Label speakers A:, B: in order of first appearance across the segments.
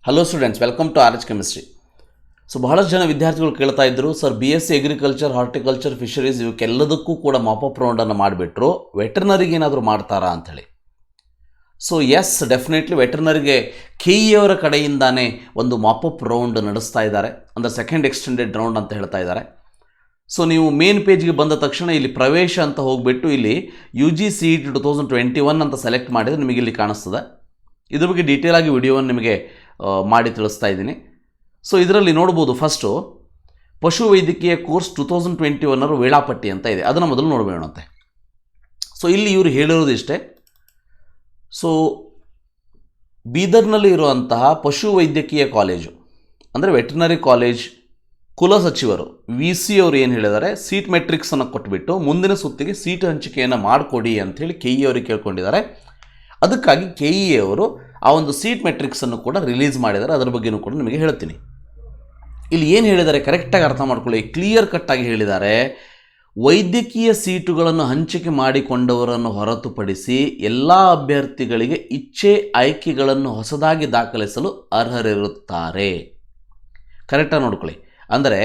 A: Hello students, welcome to RHchemistry. So ಬಹಳಷ್ಟು ಜನ ವಿದ್ಯಾರ್ಥಿಗಳು ಕೇಳ್ತಾ ಇದ್ದರು, sir BSc agriculture, horticulture, fisheries ಇವಕ್ಕೆಲ್ಲದಕ್ಕೂ ಕೂಡ ಮಾಪಪ್ ರೌಂಡನ್ನು ಮಾಡಿಬಿಟ್ರು, ವೆಟರ್ನರಿಗೆ ಏನಾದರೂ ಮಾಡ್ತಾರಾ ಅಂಥೇಳಿ. ಸೊ ಎಸ್, ಡೆಫಿನೆಟ್ಲಿ ವೆಟರ್ನರಿಗೆ KE ಅವರ ಕಡೆಯಿಂದಾನೇ ಒಂದು ಮಾಪಪ್ ರೌಂಡ್ ನಡೆಸ್ತಾ ಇದ್ದಾರೆ, ಅಂದರೆ ಸೆಕೆಂಡ್ ಎಕ್ಸ್ಟೆಂಡೆಡ್ ರೌಂಡ್ ಅಂತ ಹೇಳ್ತಾ ಇದ್ದಾರೆ. ಸೊ ನೀವು ಮೇನ್ ಪೇಜ್ಗೆ ಬಂದ ತಕ್ಷಣ ಇಲ್ಲಿ ಪ್ರವೇಶ ಅಂತ ಹೋಗಿಬಿಟ್ಟು ಇಲ್ಲಿ UGCET 2021 ಅಂತ ಸೆಲೆಕ್ಟ್ ಮಾಡಿದರೆ ನಿಮಗೆ ಇಲ್ಲಿ ಕಾಣಿಸ್ತದೆ. ಇದ್ರ ಬಗ್ಗೆ ಡೀಟೇಲ್ ಆಗಿ ವಿಡಿಯೋವನ್ನು ನಿಮಗೆ ಮಾಡಿ ತಿಳಿಸ್ತಾ ಇದ್ದೀನಿ. ಸೊ ಇದರಲ್ಲಿ ನೋಡ್ಬೋದು, ಫಸ್ಟು ಪಶು ವೈದ್ಯಕೀಯ ಕೋರ್ಸ್ 2021 ವೇಳಾಪಟ್ಟಿ ಅಂತ ಇದೆ, ಅದನ್ನು ಮೊದಲು ನೋಡಬೇಕಂತೆ. ಸೊ ಇಲ್ಲಿ ಇವರು ಹೇಳಿರೋದು ಇಷ್ಟೇ. ಸೊ ಬೀದರ್ನಲ್ಲಿ ಇರುವಂತಹ ಪಶು ವೈದ್ಯಕೀಯ ಕಾಲೇಜು ಅಂದರೆ ವೆಟರ್ನರಿ ಕಾಲೇಜ್ ಕುಲಸಚಿವರು VC ಅವರು ಏನು ಹೇಳಿದ್ದಾರೆ, ಸೀಟ್ ಮೆಟ್ರಿಕ್ಸನ್ನು ಕೊಟ್ಬಿಟ್ಟು ಮುಂದಿನ ಸುತ್ತಿಗೆ ಸೀಟ್ ಹಂಚಿಕೆಯನ್ನು ಮಾಡಿಕೊಡಿ ಅಂಥೇಳಿ KE ಅವರಿಗೆ ಕೇಳ್ಕೊಂಡಿದ್ದಾರೆ. ಅದಕ್ಕಾಗಿ KE ಅವರು ಆ ಒಂದು ಸೀಟ್ ಮೆಟ್ರಿಕ್ಸನ್ನು ಕೂಡ ರಿಲೀಸ್ ಮಾಡಿದ್ದಾರೆ. ಅದರ ಬಗ್ಗೆಯೂ ಕೂಡ ನಿಮಗೆ ಹೇಳ್ತೀನಿ. ಇಲ್ಲಿ ಏನು ಹೇಳಿದ್ದಾರೆ ಕರೆಕ್ಟಾಗಿ ಅರ್ಥ ಮಾಡ್ಕೊಳ್ಳಿ, ಕ್ಲಿಯರ್ ಕಟ್ಟಾಗಿ ಹೇಳಿದ್ದಾರೆ. ವೈದ್ಯಕೀಯ ಸೀಟುಗಳನ್ನು ಹಂಚಿಕೆ ಮಾಡಿಕೊಂಡವರನ್ನು ಹೊರತುಪಡಿಸಿ ಎಲ್ಲ ಅಭ್ಯರ್ಥಿಗಳಿಗೆ ಇಚ್ಛೆ ಆಯ್ಕೆಗಳನ್ನು ಹೊಸದಾಗಿ ದಾಖಲಿಸಲು ಅರ್ಹರಿರುತ್ತಾರೆ. ಕರೆಕ್ಟಾಗಿ ನೋಡ್ಕೊಳ್ಳಿ. ಅಂದರೆ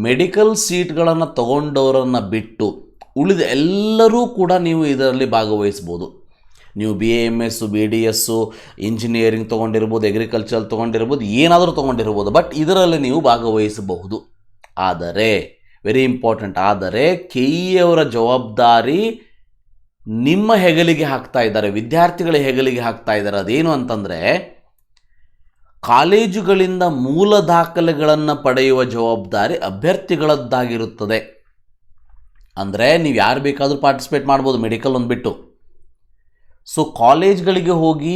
A: ಮೆಡಿಕಲ್ ಸೀಟ್ಗಳನ್ನು ತಗೊಂಡವರನ್ನು ಬಿಟ್ಟು ಉಳಿದ ಎಲ್ಲರೂ ಕೂಡ ನೀವು ಇದರಲ್ಲಿ ಭಾಗವಹಿಸ್ಬೋದು. ನೀವು BAMS, BDS, ಇಂಜಿನಿಯರಿಂಗ್ ತೊಗೊಂಡಿರ್ಬೋದು, ಅಗ್ರಿಕಲ್ಚರ್ ತೊಗೊಂಡಿರ್ಬೋದು, ಏನಾದರೂ ತೊಗೊಂಡಿರ್ಬೋದು, ಬಟ್ ಇದರಲ್ಲಿ ನೀವು ಭಾಗವಹಿಸಬಹುದು. ಆದರೆ ವೆರಿ ಇಂಪಾರ್ಟೆಂಟ್, ಆದರೆ KE ಅವರ ಜವಾಬ್ದಾರಿ ನಿಮ್ಮ ಹೆಗಲಿಗೆ ಹಾಕ್ತಾ ಇದ್ದಾರೆ, ವಿದ್ಯಾರ್ಥಿಗಳ ಹೆಗಲಿಗೆ ಹಾಕ್ತಾ ಇದ್ದಾರೆ. ಅದೇನು ಅಂತಂದರೆ, ಕಾಲೇಜುಗಳಿಂದ ಮೂಲ ದಾಖಲೆಗಳನ್ನು ಪಡೆಯುವ ಜವಾಬ್ದಾರಿ ಅಭ್ಯರ್ಥಿಗಳದ್ದಾಗಿರುತ್ತದೆ. ಅಂದರೆ ನೀವು ಯಾರು ಬೇಕಾದರೂ ಪಾರ್ಟಿಸಿಪೇಟ್ ಮಾಡ್ಬೋದು, ಮೆಡಿಕಲ್ ಒಂದು ಬಿಟ್ಟು. ಸೊ ಕಾಲೇಜ್ಗಳಿಗೆ ಹೋಗಿ,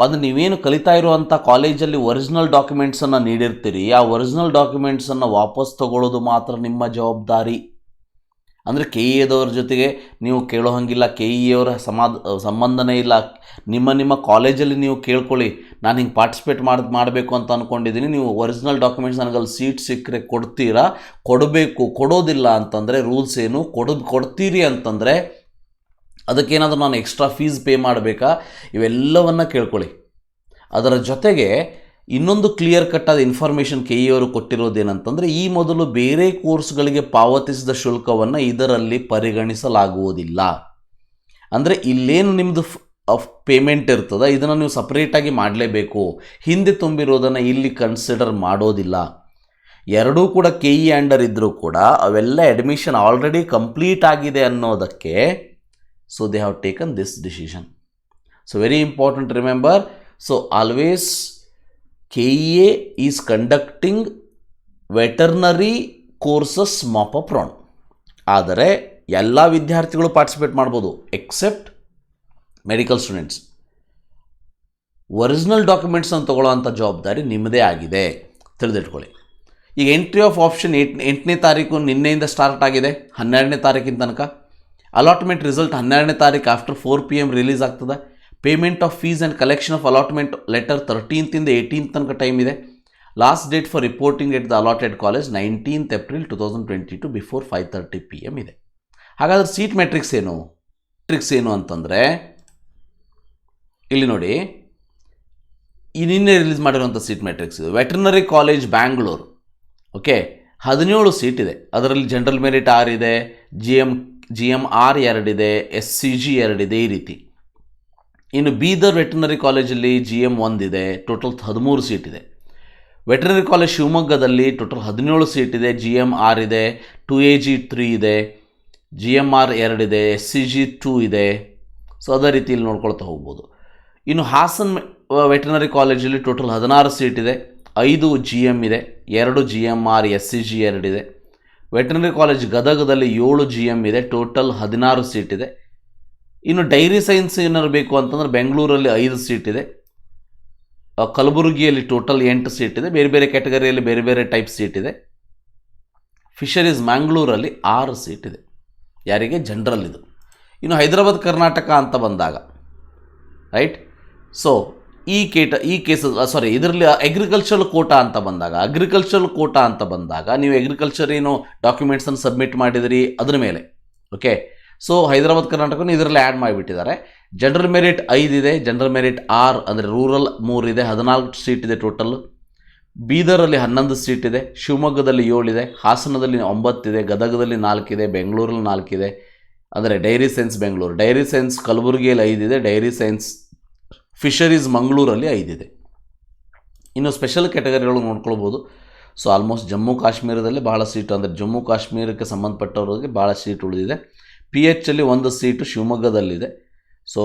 A: ಅದು ನೀವೇನು ಕಲಿತಾ ಇರುವಂಥ ಕಾಲೇಜಲ್ಲಿ ಒರಿಜಿನಲ್ ಡಾಕ್ಯುಮೆಂಟ್ಸನ್ನು ನೀಡಿರ್ತೀರಿ, ಆ ಒರಿಜಿನಲ್ ಡಾಕ್ಯುಮೆಂಟ್ಸನ್ನು ವಾಪಸ್ ತಗೊಳ್ಳೋದು ಮಾತ್ರ ನಿಮ್ಮ ಜವಾಬ್ದಾರಿ. ಅಂದರೆ KEದವ್ರ ಜೊತೆಗೆ ನೀವು ಕೇಳೋ ಹಾಗಿಲ್ಲ, KEಯವರ ಸಂಬಂಧನೇ ಇಲ್ಲ. ನಿಮ್ಮ ಕಾಲೇಜಲ್ಲಿ ನೀವು ಕೇಳ್ಕೊಳ್ಳಿ, ನಾನು ಹಿಂಗೆ ಪಾರ್ಟಿಸಿಪೇಟ್ ಮಾಡಬೇಕು ಅಂತ ಅಂದ್ಕೊಂಡಿದ್ದೀನಿ, ನೀವು ಒರಿಜಿನಲ್ ಡಾಕ್ಯುಮೆಂಟ್ಸ್ ನನಗಲ್ಲಿ ಸೀಟ್ ಸಿಕ್ಕರೆ ಕೊಡ್ತೀರಾ, ಕೊಡಬೇಕು. ಕೊಡೋದಿಲ್ಲ ಅಂತಂದರೆ ರೂಲ್ಸ್ ಏನು, ಕೊಡ್ತೀರಿ ಅಂತಂದರೆ ಅದಕ್ಕೇನಾದರೂ ನಾನು ಎಕ್ಸ್ಟ್ರಾ ಫೀಸ್ ಪೇ ಮಾಡಬೇಕಾ, ಇವೆಲ್ಲವನ್ನು ಕೇಳ್ಕೊಳ್ಳಿ. ಅದರ ಜೊತೆಗೆ ಇನ್ನೊಂದು ಕ್ಲಿಯರ್ ಕಟ್ಟಾದ ಇನ್ಫಾರ್ಮೇಷನ್ KEಯವರು ಕೊಟ್ಟಿರೋದೇನಂತಂದರೆ, ಈ ಮೊದಲು ಬೇರೆ ಕೋರ್ಸ್ಗಳಿಗೆ ಪಾವತಿಸಿದ ಶುಲ್ಕವನ್ನು ಇದರಲ್ಲಿ ಪರಿಗಣಿಸಲಾಗುವುದಿಲ್ಲ. ಅಂದರೆ ಇಲ್ಲೇನು ನಿಮ್ಮದು ಪೇಮೆಂಟ್ ಇರ್ತದೆ, ಇದನ್ನು ನೀವು ಸಪ್ರೇಟಾಗಿ ಮಾಡಲೇಬೇಕು. ಹಿಂದೆ ತುಂಬಿರೋದನ್ನು ಇಲ್ಲಿ ಕನ್ಸಿಡರ್ ಮಾಡೋದಿಲ್ಲ. ಎರಡೂ ಕೂಡ KE ಅಂಡರ್ ಇದ್ದರೂ ಕೂಡ ಅವೆಲ್ಲ ಅಡ್ಮಿಷನ್ ಆಲ್ರೆಡಿ ಕಂಪ್ಲೀಟ್ ಆಗಿದೆ ಅನ್ನೋದಕ್ಕೆ so they have taken this decision. So very important, remember. So always KE is conducting veterinary courses mop-up round. ಆದರೆ ಎಲ್ಲ ವಿದ್ಯಾರ್ಥಿಗಳು ಪಾರ್ಟಿಸಿಪೇಟ್ ಮಾಡ್ಬೋದು ಎಕ್ಸೆಪ್ಟ್ ಮೆಡಿಕಲ್ ಸ್ಟೂಡೆಂಟ್ಸ್. ಒರಿಜಿನಲ್ ಡಾಕ್ಯುಮೆಂಟ್ಸನ್ನು ತೊಗೊಳ್ಳೋವಂಥ ಜವಾಬ್ದಾರಿ ನಿಮ್ಮದೇ ಆಗಿದೆ, ತಿಳಿದಿಟ್ಕೊಳ್ಳಿ. ಈಗ ಎಂಟ್ರಿ ಆಫ್ ಆಪ್ಷನ್ 8ನೇ ತಾರೀಕು ನಿನ್ನೆಯಿಂದ ಸ್ಟಾರ್ಟ್ ಆಗಿದೆ, 12ನೇ ತಾರೀಕಿನ ತನಕ. ಅಲಾಟ್ಮೆಂಟ್ ರಿಸಲ್ಟ್ 12ನೇ ತಾರೀಕು ಆಫ್ಟರ್ 4 PM ರಿಲೀಸ್ ಆಗ್ತದೆ. Payment of fees and collection of allotment letter 13th ಇಂದ 18th ತನಕ ಟೈಮ್ ಇದೆ. Last date for reporting at the allotted college 19th April 2022 before 5:30 PM ಇದೆ. ಹಾಗಾದರೆ ಸೀಟ್ ಮೆಟ್ರಿಕ್ಸ್ ಏನು ಅಂತಂದರೆ, ಇಲ್ಲಿ ನೋಡಿ, ಈ ನಿನ್ನೆ ರಿಲೀಸ್ ಮಾಡಿರುವಂಥ ಸೀಟ್ ಮೆಟ್ರಿಕ್ಸ್ ಇದು. Veterinary college Bangalore, okay, 17 seat ಇದೆ. ಅದರಲ್ಲಿ ಜನರಲ್ ಮೆರಿಟ್ 6 ಇದೆ, GMR 2 ಇದೆ, SCG 2 ಇದೆ, ಈ ರೀತಿ. ಇನ್ನು ಬೀದರ್ ವೆಟರ್ನರಿ ಕಾಲೇಜಲ್ಲಿ GM 1 ಇದೆ, ಟೋಟಲ್ 13 ಸೀಟ್ ಇದೆ. ವೆಟರ್ನರಿ ಕಾಲೇಜ್ ಶಿವಮೊಗ್ಗದಲ್ಲಿ ಟೋಟಲ್ 17 ಸೀಟ್ ಇದೆ, GMR ಇದೆ, 2AG 3 ಇದೆ, GMR 2 ಇದೆ, SCG 2 ಇದೆ. ಸೊ ಅದೇ ರೀತಿಯಲ್ಲಿ ನೋಡ್ಕೊಳ್ತಾ ಹೋಗ್ಬೋದು. ಇನ್ನು ಹಾಸನ್ ವೆಟರ್ನರಿ ಕಾಲೇಜಲ್ಲಿ ಟೋಟಲ್ 16 ಸೀಟ್ ಇದೆ, 5 GM ಇದೆ, 2 GMR, SCG 2 ಇದೆ. ವೆಟರ್ನರಿ ಕಾಲೇಜ್ ಗದಗದಲ್ಲಿ 7 GM ಇದೆ, ಟೋಟಲ್ 16 ಸೀಟ್ ಇದೆ. ಇನ್ನು ಡೈರಿ ಸೈನ್ಸ್ ಏನಾದ್ರು ಬೇಕು ಅಂತಂದರೆ ಬೆಂಗಳೂರಲ್ಲಿ 5 ಸೀಟ್ ಇದೆ, ಕಲಬುರಗಿಯಲ್ಲಿ ಟೋಟಲ್ 8 ಸೀಟ್ ಇದೆ, ಬೇರೆ ಬೇರೆ ಕ್ಯಾಟಗರಿಯಲ್ಲಿ ಬೇರೆ ಬೇರೆ ಟೈಪ್ ಸೀಟ್ ಇದೆ. ಫಿಶರೀಸ್ ಮ್ಯಾಂಗ್ಳೂರಲ್ಲಿ 6 ಸೀಟ್ ಇದೆ, ಯಾರಿಗೆ ಜನರಲ್ ಇದು. ಇನ್ನು ಹೈದರಾಬಾದ್ ಕರ್ನಾಟಕ ಅಂತ ಬಂದಾಗ, ರೈಟ್, ಸೊ ಈ ಇದರಲ್ಲಿ ಅಗ್ರಿಕಲ್ಚರಲ್ ಕೋಟಾ ಅಂತ ಬಂದಾಗ ನೀವು ಅಗ್ರಿಕಲ್ಚರ್ ಏನು ಡಾಕ್ಯುಮೆಂಟ್ಸನ್ನು ಸಬ್ಮಿಟ್ ಮಾಡಿದಿರಿ ಅದ್ರ ಮೇಲೆ, ಓಕೆ. ಸೊ ಹೈದರಾಬಾದ್ ಕರ್ನಾಟಕನ ಇದರಲ್ಲಿ ಆ್ಯಡ್ ಮಾಡಿಬಿಟ್ಟಿದ್ದಾರೆ. ಜನರಲ್ ಮೆರಿಟ್ 5 ಇದೆ, ಜನರಲ್ ಮೆರಿಟ್ 6 ಅಂದರೆ ರೂರಲ್ 3 ಇದೆ, 14 ಸೀಟ್ ಇದೆ ಟೋಟಲ್. ಬೀದರಲ್ಲಿ 11 ಸೀಟ್ ಇದೆ, ಶಿವಮೊಗ್ಗದಲ್ಲಿ 7 ಇದೆ, ಹಾಸನದಲ್ಲಿ 9 ಇದೆ, ಗದಗದಲ್ಲಿ 4 ಇದೆ, ಬೆಂಗಳೂರಲ್ಲಿ 4 ಇದೆ. ಅಂದರೆ dairy science Bengaluru, dairy science ಕಲಬುರಗಿಯಲ್ಲಿ 5 ಇದೆ, ಡೈರಿ ಸೈನ್ಸ್ ಫಿಶರೀಸ್ ಮಂಗಳೂರಲ್ಲಿ 5 ಇದೆ. ಇನ್ನು ಸ್ಪೆಷಲ್ ಕ್ಯಾಟಗರಿಗಳು ನೋಡ್ಕೊಳ್ಬೋದು. ಸೊ ಆಲ್ಮೋಸ್ಟ್ ಜಮ್ಮು ಕಾಶ್ಮೀರದಲ್ಲಿ ಭಾಳ ಸೀಟು, ಅಂದರೆ ಜಮ್ಮು ಕಾಶ್ಮೀರಕ್ಕೆ ಸಂಬಂಧಪಟ್ಟವರಿಗೆ ಭಾಳ ಸೀಟ್ ಉಳಿದಿದೆ. PH ಅಲ್ಲಿ 1 ಸೀಟು ಶಿವಮೊಗ್ಗದಲ್ಲಿದೆ. ಸೊ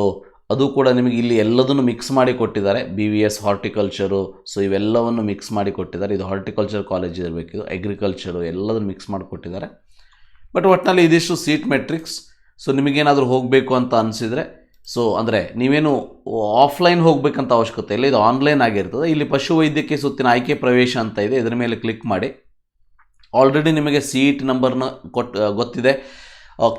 A: ಅದು ಕೂಡ ನಿಮಗೆ ಇಲ್ಲಿ ಎಲ್ಲದನ್ನು ಮಿಕ್ಸ್ ಮಾಡಿ ಕೊಟ್ಟಿದ್ದಾರೆ. BVS ಹಾರ್ಟಿಕಲ್ಚರು, ಸೊ ಇವೆಲ್ಲವನ್ನು ಮಿಕ್ಸ್ ಮಾಡಿ ಕೊಟ್ಟಿದ್ದಾರೆ. ಇದು ಹಾರ್ಟಿಕಲ್ಚರ್ ಕಾಲೇಜ್ ಇರಬೇಕಿದು, ಅಗ್ರಿಕಲ್ಚರು ಎಲ್ಲದನ್ನು ಮಿಕ್ಸ್ ಮಾಡಿ ಕೊಟ್ಟಿದ್ದಾರೆ. ಬಟ್ ಒಟ್ಟಿನಲ್ಲಿ ಇದಿಷ್ಟು ಸೀಟ್ ಮೆಟ್ರಿಕ್ಸ್. ಸೊ ನಿಮಗೇನಾದರೂ ಹೋಗಬೇಕು ಅಂತ ಅನಿಸಿದರೆ, ಸೊ ಅಂದರೆ ನೀವೇನು ಆಫ್ಲೈನ್ ಹೋಗಬೇಕಂತ ಅವಶ್ಯಕತೆ ಇಲ್ಲ, ಇದು ಆನ್ಲೈನ್ ಆಗಿರ್ತದೆ. ಇಲ್ಲಿ ಪಶುವೈದ್ಯಕೀಯ ಸುತ್ತಿನ ಆಯ್ಕೆ ಪ್ರವೇಶ ಅಂತ ಇದೆ, ಇದರ ಮೇಲೆ ಕ್ಲಿಕ್ ಮಾಡಿ. ಆಲ್ರೆಡಿ ನಿಮಗೆ ಸೀಟ್ ನಂಬರ್ನ ಗೊತ್ತಿದೆ.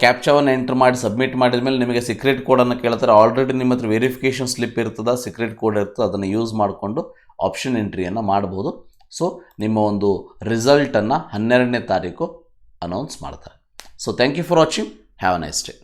A: ಕ್ಯಾಪ್ಚಾವನ್ನು ಎಂಟರ್ ಮಾಡಿ ಸಬ್ಮಿಟ್ ಮಾಡಿದ ಮೇಲೆ ನಿಮಗೆ ಸೀಕ್ರೆಟ್ ಕೋಡನ್ನು ಕೇಳ್ತಾರೆ. ಆಲ್ರೆಡಿ ನಿಮ್ಮ ಹತ್ರ ವೆರಿಫಿಕೇಷನ್ ಸ್ಲಿಪ್ ಇರ್ತದೆ, ಸೀಕ್ರೆಟ್ ಕೋಡ್ ಇರ್ತದೆ, ಅದನ್ನು ಯೂಸ್ ಮಾಡಿಕೊಂಡು ಆಪ್ಷನ್ ಎಂಟ್ರಿಯನ್ನು ಮಾಡ್ಬೋದು. ಸೊ ನಿಮ್ಮ ಒಂದು ರಿಸಲ್ಟನ್ನು 12ನೇ ತಾರೀಕು ಅನೌನ್ಸ್ ಮಾಡ್ತಾರೆ. So thank you for watching. Have a nice day.